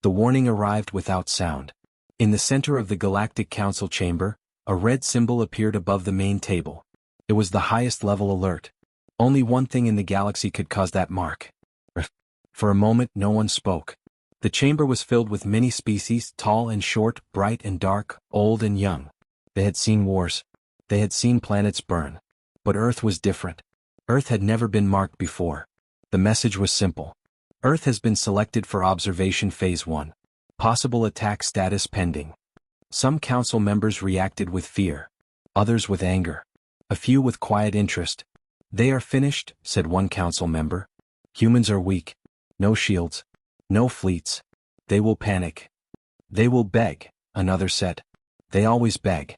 The warning arrived without sound. In the center of the Galactic Council chamber, a red symbol appeared above the main table. It was the highest level alert. Only one thing in the galaxy could cause that mark. For a moment no one spoke. The chamber was filled with many species, tall and short, bright and dark, old and young. They had seen wars. They had seen planets burn. But Earth was different. Earth had never been marked before. The message was simple. Earth has been selected for observation phase 1. Possible attack status pending. Some council members reacted with fear. Others with anger. A few with quiet interest. "They are finished," said one council member. "Humans are weak. No shields. No fleets. They will panic. They will beg," another said. "They always beg."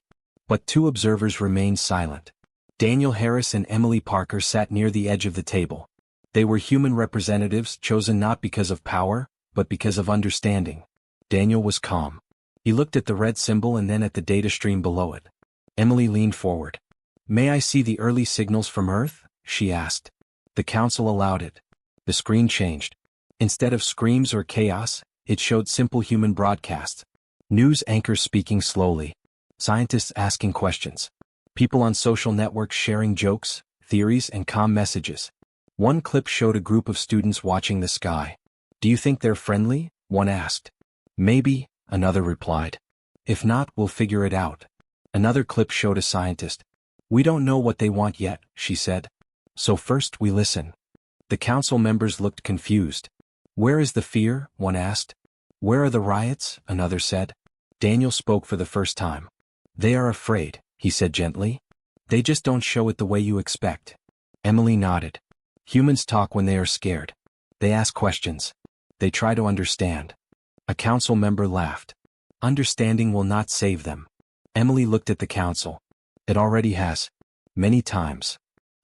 But two observers remained silent. Daniel Harris and Emily Parker sat near the edge of the table. They were human representatives chosen not because of power, but because of understanding. Daniel was calm. He looked at the red symbol and then at the data stream below it. Emily leaned forward. "May I see the early signals from Earth?" she asked. The council allowed it. The screen changed. Instead of screams or chaos, it showed simple human broadcasts. News anchors speaking slowly. Scientists asking questions. People on social networks sharing jokes, theories, and calm messages. One clip showed a group of students watching the sky. "Do you think they're friendly?" one asked. "Maybe," another replied. "If not, we'll figure it out." Another clip showed a scientist. "We don't know what they want yet," she said. "So first we listen." The council members looked confused. "Where is the fear?" one asked. "Where are the riots?" another said. Daniel spoke for the first time. "They are afraid," he said gently. "They just don't show it the way you expect." Emily nodded. "Humans talk when they are scared. They ask questions. They try to understand." A council member laughed. "Understanding will not save them." Emily looked at the council. "It already has. Many times."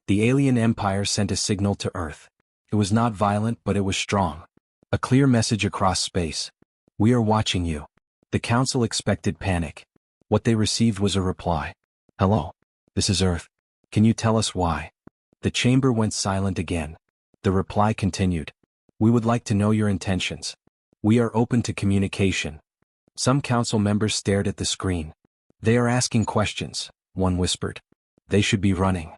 The alien empire sent a signal to Earth. It was not violent, but it was strong. A clear message across space. "We are watching you." The council expected panic. What they received was a reply. "Hello. This is Earth. Can you tell us why?" The chamber went silent again. The reply continued. "We would like to know your intentions. We are open to communication." Some council members stared at the screen. "They are asking questions," one whispered. "They should be running."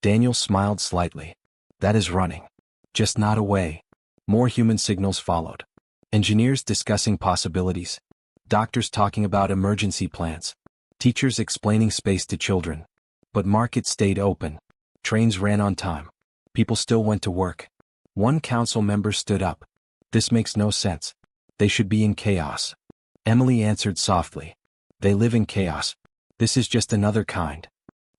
Daniel smiled slightly. "That is running. Just not away." More human signals followed. Engineers discussing possibilities. Doctors talking about emergency plans. Teachers explaining space to children. But markets stayed open. Trains ran on time. People still went to work. One council member stood up. "This makes no sense. They should be in chaos." Emily answered softly. "They live in chaos. This is just another kind."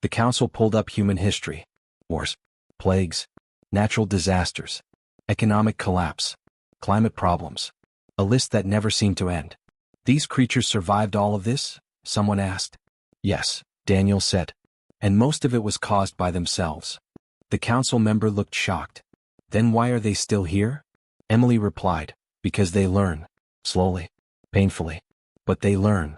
The council pulled up human history. Wars. Plagues. Natural disasters. Economic collapse. Climate problems. A list that never seemed to end. "These creatures survived all of this?" someone asked. "Yes," Daniel said. "And most of it was caused by themselves." The council member looked shocked. "Then why are they still here?" Emily replied, "Because they learn. Slowly. Painfully. But they learn."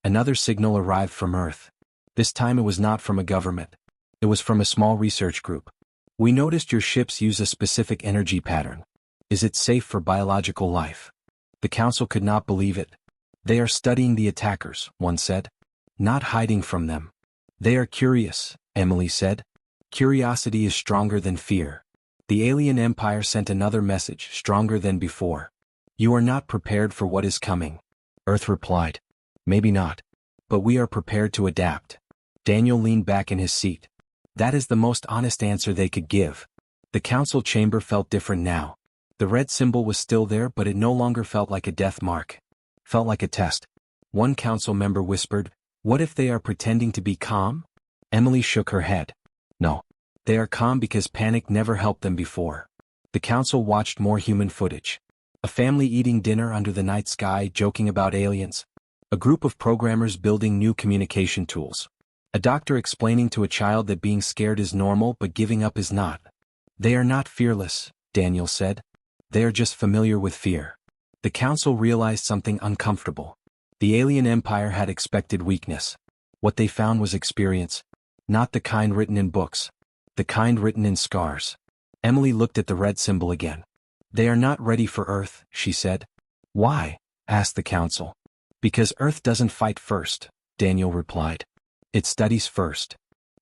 Another signal arrived from Earth. This time it was not from a government. It was from a small research group. "We noticed your ships use a specific energy pattern. Is it safe for biological life?" The council could not believe it. "They are studying the attackers," one said. "Not hiding from them." "They are curious," Emily said. "Curiosity is stronger than fear." The alien empire sent another message, stronger than before. "You are not prepared for what is coming." Earth replied. "Maybe not. But we are prepared to adapt." Daniel leaned back in his seat. That is the most honest answer they could give. The council chamber felt different now. The red symbol was still there, but it no longer felt like a death mark. Felt like a test. One council member whispered, "What if they are pretending to be calm?" Emily shook her head. "No. They are calm because panic never helped them before." The council watched more human footage. A family eating dinner under the night sky, joking about aliens. A group of programmers building new communication tools. A doctor explaining to a child that being scared is normal but giving up is not. "They are not fearless," Daniel said. "They are just familiar with fear." The council realized something uncomfortable. The alien empire had expected weakness. What they found was experience. Not the kind written in books. The kind written in scars. Emily looked at the red symbol again. "They are not ready for Earth," she said. "Why?" asked the council. Because Earth doesn't fight first, Daniel replied. It studies first.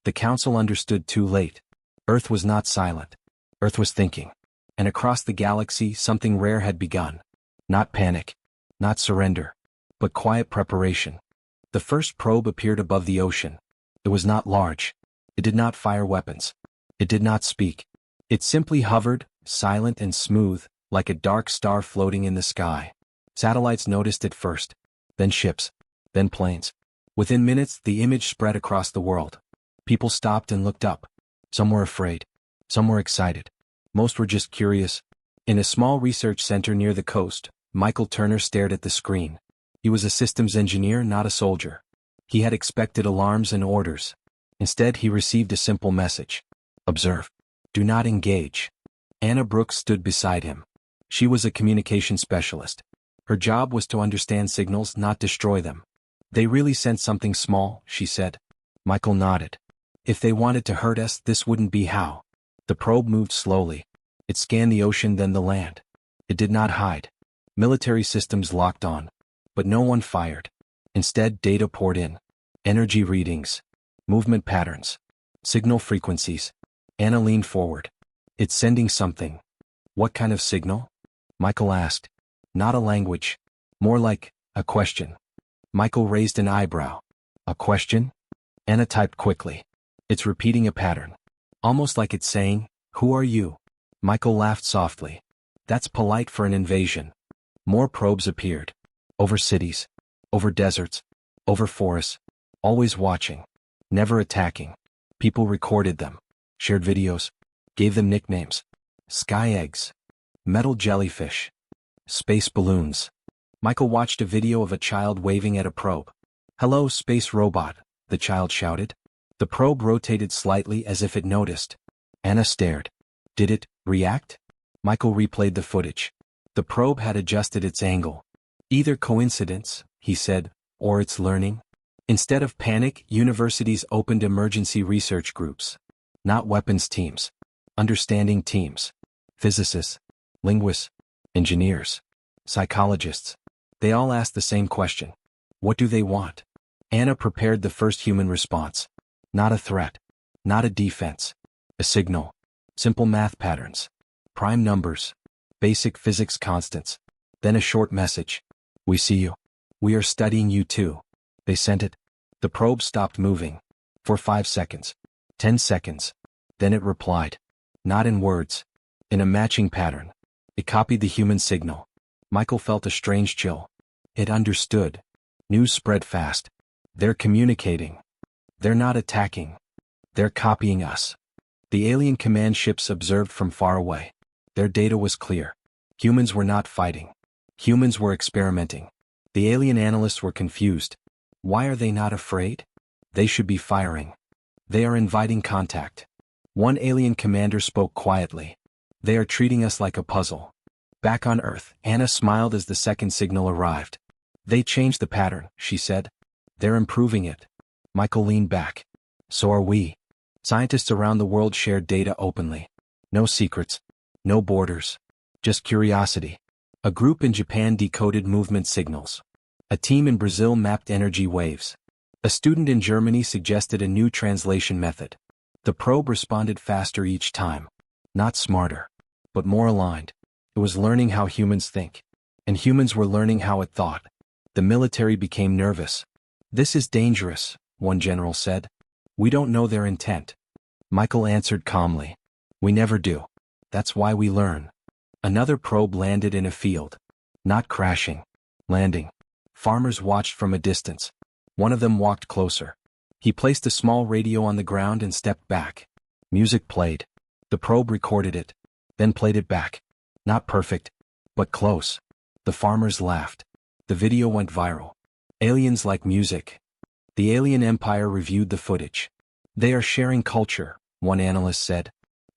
The council understood too late. Earth was not silent. Earth was thinking. And across the galaxy something rare had begun. Not panic. Not surrender. But quiet preparation. The first probe appeared above the ocean. It was not large. It did not fire weapons. It did not speak. It simply hovered, silent and smooth, like a dark star floating in the sky. Satellites noticed it first. Then ships. Then planes. Within minutes, the image spread across the world. People stopped and looked up. Some were afraid. Some were excited. Most were just curious. In a small research center near the coast, Michael Turner stared at the screen. He was a systems engineer, not a soldier. He had expected alarms and orders. Instead, he received a simple message. Observe. Do not engage. Anna Brooks stood beside him. She was a communication specialist. Her job was to understand signals, not destroy them. They really sent something small, she said. Michael nodded. If they wanted to hurt us, this wouldn't be how. The probe moved slowly. It scanned the ocean, then the land. It did not hide. Military systems locked on. But no one fired. Instead, data poured in. Energy readings. Movement patterns. Signal frequencies. Anna leaned forward. It's sending something. What kind of signal? Michael asked. Not a language. More like a question. Michael raised an eyebrow. A question? Anna typed quickly. It's repeating a pattern. Almost like it's saying, who are you? Michael laughed softly. That's polite for an invasion. More probes appeared. Over cities. Over deserts. Over forests. Always watching. Never attacking. People recorded them. Shared videos. Gave them nicknames. Sky eggs. Metal jellyfish. Space balloons. Michael watched a video of a child waving at a probe. Hello, space robot, the child shouted. The probe rotated slightly as if it noticed. Anna stared. Did it react? Michael replayed the footage. The probe had adjusted its angle. Either coincidence, he said, or it's learning. Instead of panic, universities opened emergency research groups. Not weapons teams. Understanding teams. Physicists. Linguists. Engineers. Psychologists. They all asked the same question. What do they want? Anna prepared the first human response. Not a threat. Not a defense. A signal. Simple math patterns. Prime numbers. Basic physics constants. Then a short message. We see you. We are studying you too. They sent it. The probe stopped moving. For 5 seconds. 10 seconds. Then it replied. Not in words. In a matching pattern. It copied the human signal. Michael felt a strange chill. It understood. News spread fast. They're communicating. They're not attacking. They're copying us. The alien command ships observed from far away. Their data was clear. Humans were not fighting. Humans were experimenting. The alien analysts were confused. Why are they not afraid? They should be firing. They are inviting contact. One alien commander spoke quietly. They are treating us like a puzzle. Back on Earth, Anna smiled as the second signal arrived. They changed the pattern, she said. They're improving it. Michael leaned back. So are we. Scientists around the world shared data openly. No secrets. No borders. Just curiosity. A group in Japan decoded movement signals. A team in Brazil mapped energy waves. A student in Germany suggested a new translation method. The probe responded faster each time. Not smarter, but more aligned. It was learning how humans think. And humans were learning how it thought. The military became nervous. This is dangerous, one general said. We don't know their intent. Michael answered calmly. We never do. That's why we learn. Another probe landed in a field. Not crashing. Landing. Farmers watched from a distance. One of them walked closer. He placed a small radio on the ground and stepped back. Music played. The probe recorded it. Then played it back. Not perfect, but close. The farmers laughed. The video went viral. Aliens like music. The alien empire reviewed the footage. They are sharing culture, one analyst said.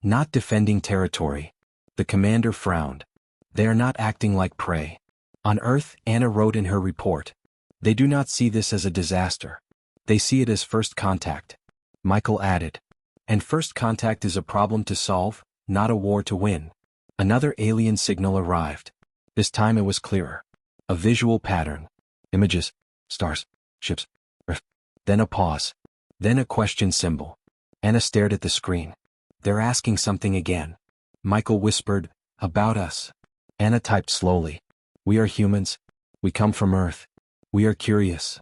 Not defending territory. The commander frowned. They are not acting like prey. On Earth, Anna wrote in her report. They do not see this as a disaster. They see it as first contact. Michael added. And first contact is a problem to solve, not a war to win. Another alien signal arrived. This time it was clearer. A visual pattern. Images, stars, ships, earth. Then a pause. Then a question symbol. Anna stared at the screen. They're asking something again. Michael whispered, about us. Anna typed slowly. We are humans. We come from Earth. We are curious.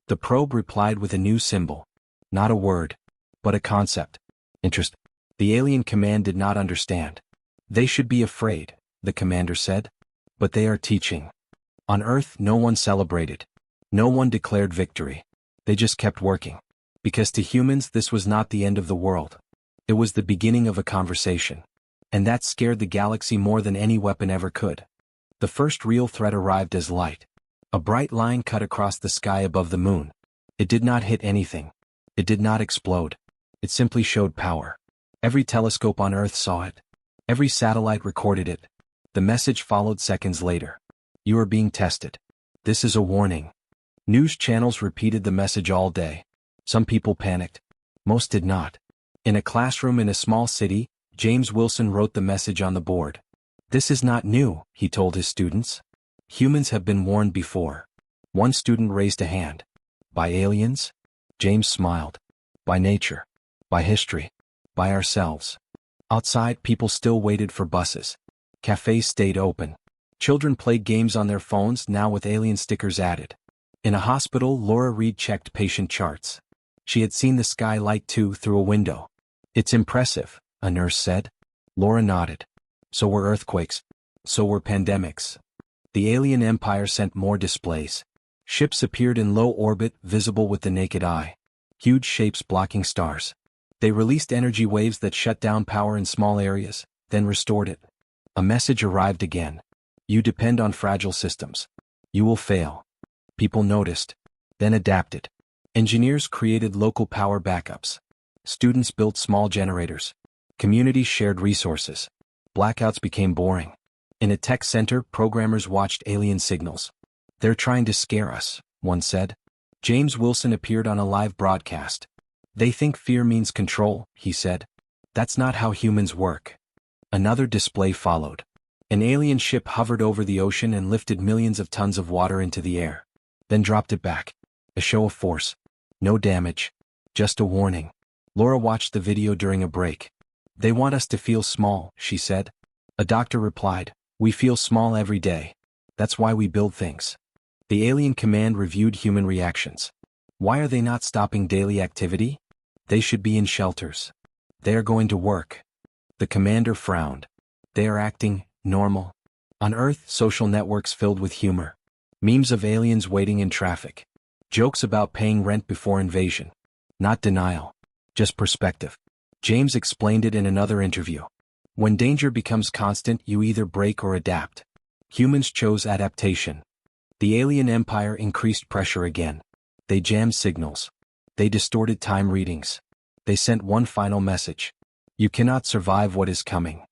The probe replied with a new symbol. Not a word, but a concept. Interest. The alien command did not understand. They should be afraid, the commander said. But they are teaching. On Earth, no one celebrated. No one declared victory. They just kept working. Because to humans, this was not the end of the world. It was the beginning of a conversation. And that scared the galaxy more than any weapon ever could. The first real threat arrived as light. A bright line cut across the sky above the moon. It did not hit anything. It did not explode. It simply showed power. Every telescope on Earth saw it. Every satellite recorded it. The message followed seconds later. You are being tested. This is a warning. News channels repeated the message all day. Some people panicked. Most did not. In a classroom in a small city, James Wilson wrote the message on the board. This is not new, he told his students. Humans have been warned before. One student raised a hand. By aliens? James smiled. By nature. By history. By ourselves. Outside, people still waited for buses. Cafes stayed open. Children played games on their phones, now with alien stickers added. In a hospital, Laura Reed checked patient charts. She had seen the sky light too through a window. It's impressive, a nurse said. Laura nodded. So were earthquakes. So were pandemics. The alien empire sent more displays. Ships appeared in low orbit, visible with the naked eye. Huge shapes blocking stars. They released energy waves that shut down power in small areas, then restored it. A message arrived again. You depend on fragile systems. You will fail. People noticed, then adapted. Engineers created local power backups. Students built small generators. Communities shared resources. Blackouts became boring. In a tech center, programmers watched alien signals. They're trying to scare us, one said. James Wilson appeared on a live broadcast. They think fear means control, he said. That's not how humans work. Another display followed. An alien ship hovered over the ocean and lifted millions of tons of water into the air. Then dropped it back. A show of force. No damage. Just a warning. Laura watched the video during a break. They want us to feel small, she said. A doctor replied, we feel small every day. That's why we build things. The alien command reviewed human reactions. Why are they not stopping daily activity? They should be in shelters. They are going to work. The commander frowned. They are acting normal. On Earth, social networks filled with humor. Memes of aliens waiting in traffic. Jokes about paying rent before invasion. Not denial. Just perspective. James explained it in another interview. When danger becomes constant, you either break or adapt. Humans chose adaptation. The alien empire increased pressure again. They jammed signals. They distorted time readings. They sent one final message. You cannot survive what is coming.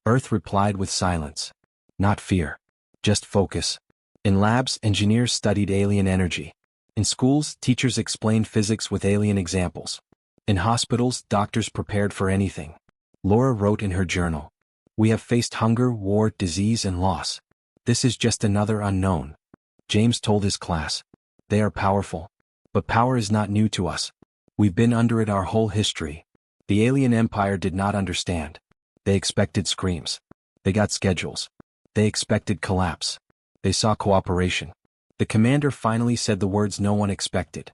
Earth replied with silence. Not fear. Just focus. In labs, engineers studied alien energy. In schools, teachers explained physics with alien examples. In hospitals, doctors prepared for anything. Laura wrote in her journal. We have faced hunger, war, disease, and loss. This is just another unknown. James told his class. They are powerful. But power is not new to us. We've been under it our whole history. The alien empire did not understand. They expected screams. They got schedules. They expected collapse. They saw cooperation. The commander finally said the words no one expected.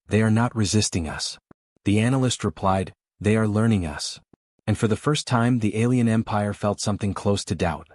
They are not resisting us. The analyst replied, they are learning us. And for the first time, the alien empire felt something close to doubt.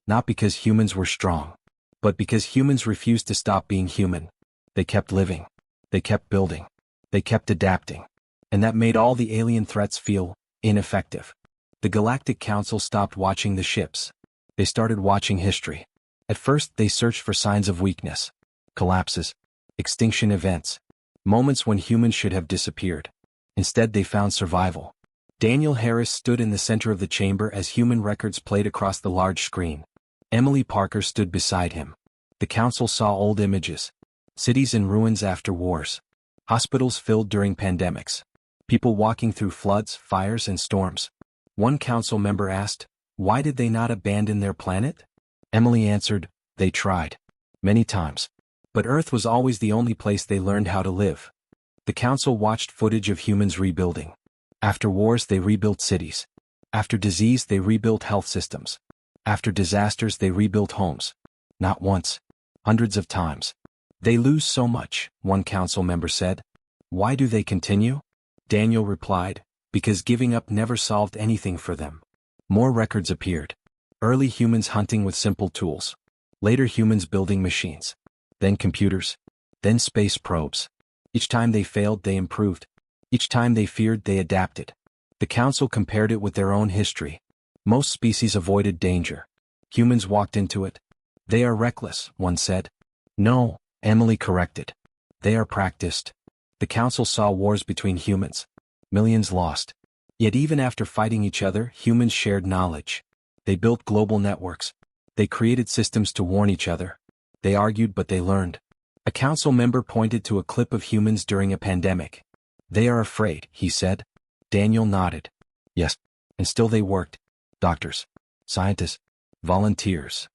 Not because humans were strong, but because humans refused to stop being human. They kept living. They kept building. They kept adapting. And that made all the alien threats feel ineffective. The Galactic Council stopped watching the ships. They started watching history. At first, they searched for signs of weakness. Collapses. Extinction events. Moments when humans should have disappeared. Instead, they found survival. Daniel Harris stood in the center of the chamber as human records played across the large screen. Emily Parker stood beside him. The council saw old images. Cities in ruins after wars. Hospitals filled during pandemics. People walking through floods, fires, and storms. One council member asked, why did they not abandon their planet? Emily answered, they tried. Many times. But Earth was always the only place they learned how to live. The council watched footage of humans rebuilding. After wars they rebuilt cities. After disease they rebuilt health systems. After disasters they rebuilt homes. Not once. Hundreds of times. They lose so much, one council member said. Why do they continue? Daniel replied, because giving up never solved anything for them. More records appeared. Early humans hunting with simple tools. Later humans building machines. Then computers. Then space probes. Each time they failed they improved. Each time they feared they adapted. The council compared it with their own history. Most species avoided danger. Humans walked into it. They are reckless, one said. No, Emily corrected. They are practiced. The council saw wars between humans. Millions lost. Yet even after fighting each other, humans shared knowledge. They built global networks. They created systems to warn each other. They argued but they learned. A council member pointed to a clip of humans during a pandemic. They are afraid, he said. Daniel nodded. Yes. And still they worked. Doctors. Scientists. Volunteers.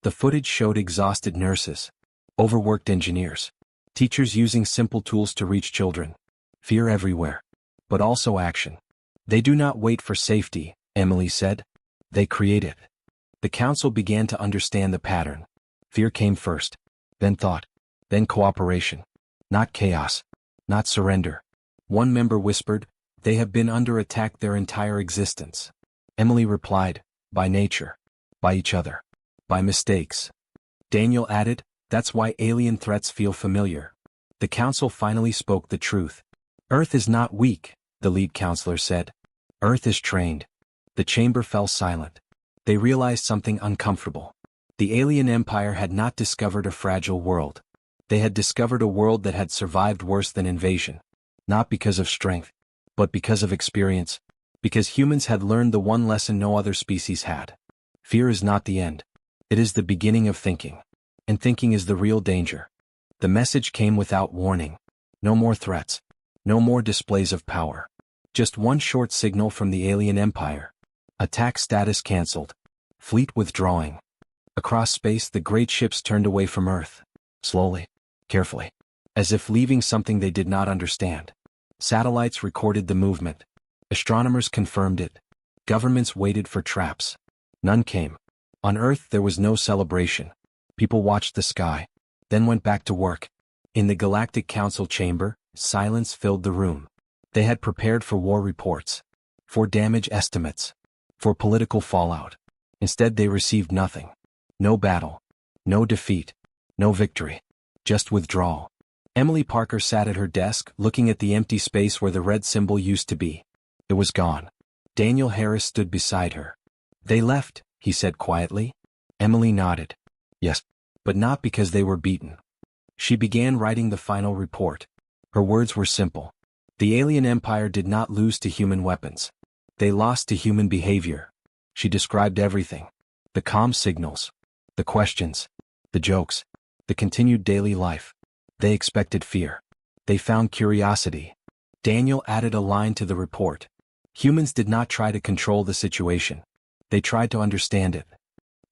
The footage showed exhausted nurses. Overworked engineers. Teachers using simple tools to reach children. Fear everywhere. But also action. They do not wait for safety, Emily said. They create it. The council began to understand the pattern. Fear came first. Then thought. Then cooperation. Not chaos. Not surrender. One member whispered, they have been under attack their entire existence. Emily replied, by nature. By each other. By mistakes. Daniel added, that's why alien threats feel familiar. The council finally spoke the truth. Earth is not weak, the lead counselor said. Earth is trained. The chamber fell silent. They realized something uncomfortable. The alien empire had not discovered a fragile world. They had discovered a world that had survived worse than invasion. Not because of strength, but because of experience. Because humans had learned the one lesson no other species had. Fear is not the end. It is the beginning of thinking. And thinking is the real danger. The message came without warning. No more threats. No more displays of power. Just one short signal from the alien empire. Attack status cancelled. Fleet withdrawing. Across space the great ships turned away from Earth. Slowly. Carefully. As if leaving something they did not understand. Satellites recorded the movement. Astronomers confirmed it. Governments waited for traps. None came. On Earth there was no celebration. People watched the sky. Then went back to work. In the Galactic Council chamber, silence filled the room. They had prepared for war reports. For damage estimates. For political fallout. Instead they received nothing. No battle. No defeat. No victory. Just withdrawal. Emily Parker sat at her desk, looking at the empty space where the red symbol used to be. It was gone. Daniel Harris stood beside her. They left, he said quietly. Emily nodded. Yes, but not because they were beaten. She began writing the final report. Her words were simple. The alien empire did not lose to human weapons. They lost to human behavior. She described everything. The comm signals. The questions. The jokes. The continued daily life. They expected fear. They found curiosity. Daniel added a line to the report. Humans did not try to control the situation. They tried to understand it.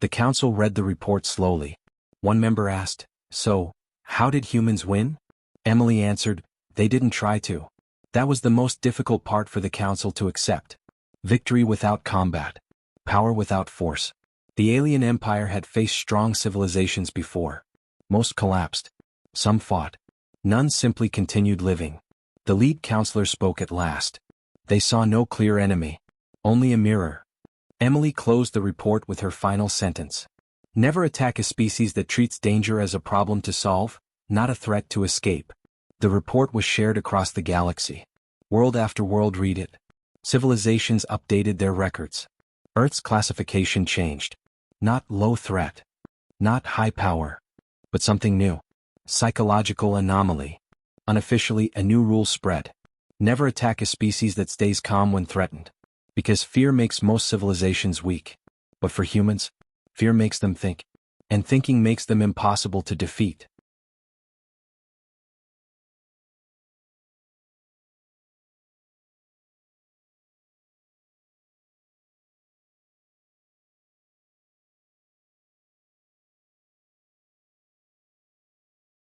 The council read the report slowly. One member asked, so, how did humans win? Emily answered, they didn't try to. That was the most difficult part for the council to accept. Victory without combat. Power without force. The alien empire had faced strong civilizations before. Most collapsed. Some fought. None simply continued living. The lead counselor spoke at last. They saw no clear enemy. Only a mirror. Emily closed the report with her final sentence. Never attack a species that treats danger as a problem to solve, not a threat to escape. The report was shared across the galaxy. World after world read it. Civilizations updated their records. Earth's classification changed. Not low threat. Not high power. But something new. Psychological anomaly. Unofficially, a new rule spread. Never attack a species that stays calm when threatened. Because fear makes most civilizations weak. But for humans, fear makes them think. And thinking makes them impossible to defeat.